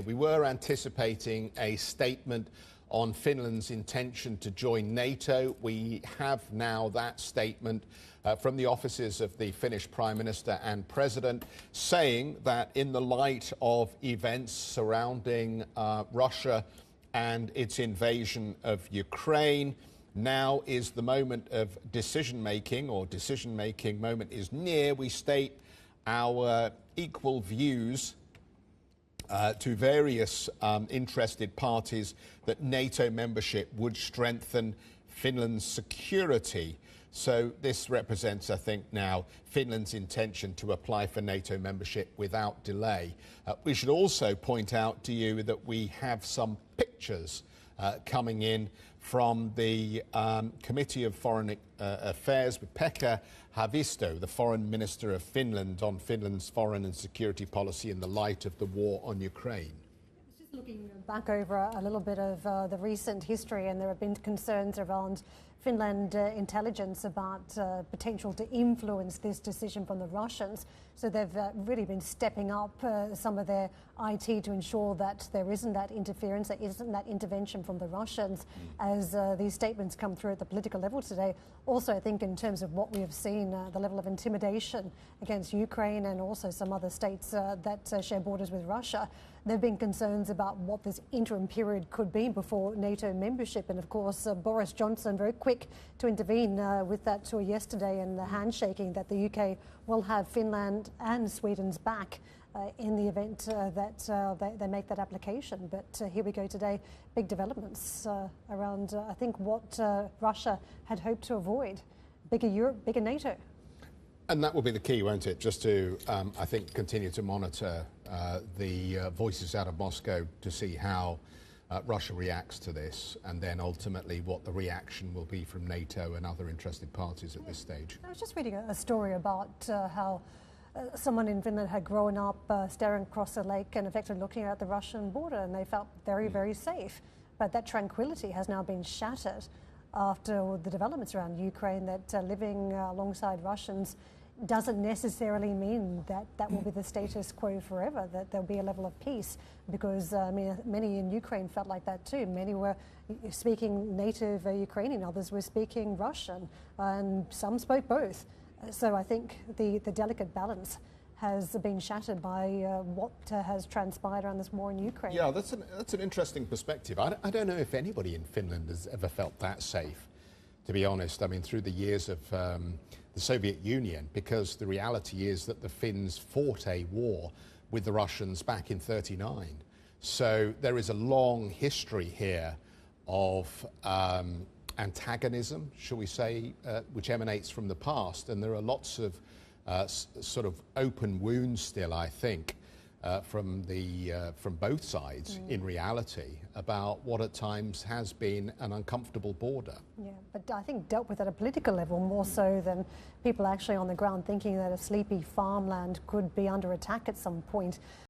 We were anticipating a statement on Finland's intention to join NATO. We have now that statement from the offices of the Finnish Prime Minister and President, saying that in the light of events surrounding Russia and its invasion of Ukraine, now is the moment of decision-making, or decision-making moment is near. We state our equal views to various interested parties that NATO membership would strengthen Finland's security. So this represents, I think, now Finland's intention to apply for NATO membership without delay. We should also point out to you that we have some pictures coming in from the Committee of Foreign Affairs with Pekka Haavisto, the Foreign Minister of Finland, on Finland's foreign and security policy in the light of the war on Ukraine. Just looking back over a little bit of the recent history, and there have been concerns around Finland intelligence about potential to influence this decision from the Russians. So they've really been stepping up some of their IT to ensure that there isn't that interference, there isn't that intervention from the Russians as these statements come through at the political level today. Also, I think in terms of what we have seen, the level of intimidation against Ukraine and also some other states that share borders with Russia, there have been concerns about what this interim period could be before NATO membership. And of course, Boris Johnson very quick to intervene with that tour yesterday and the handshaking that the UK will have Finland and Sweden's back in the event that they make that application. But here we go today, big developments around, I think, what Russia had hoped to avoid, bigger Europe, bigger NATO. And that will be the key, won't it? Just to, I think, continue to monitor the voices out of Moscow to see how Russia reacts to this, and then ultimately what the reaction will be from NATO and other interested parties at this stage. I was just reading a story about how someone in Finland had grown up staring across the lake and effectively looking at the Russian border, and they felt very, very safe. But that tranquility has now been shattered after the developments around Ukraine, that living alongside Russians doesn't necessarily mean that that will be the status quo forever, that there'll be a level of peace, because I mean, many in Ukraine felt like that too. Many were speaking native Ukrainian, others were speaking Russian, and some spoke both. So I think the delicate balance has been shattered by what has transpired around this war in Ukraine. Yeah, that's an interesting perspective. I don't know if anybody in Finland has ever felt that safe, to be honest. I mean, through the years of the Soviet Union, because the reality is that the Finns fought a war with the Russians back in '39. So there is a long history here of antagonism, shall we say, which emanates from the past, and there are lots of sort of open wounds still, I think, from both sides in reality, about what at times has been an uncomfortable border. Yeah, but I think dealt with at a political level more so than people actually on the ground thinking that a sleepy farmland could be under attack at some point.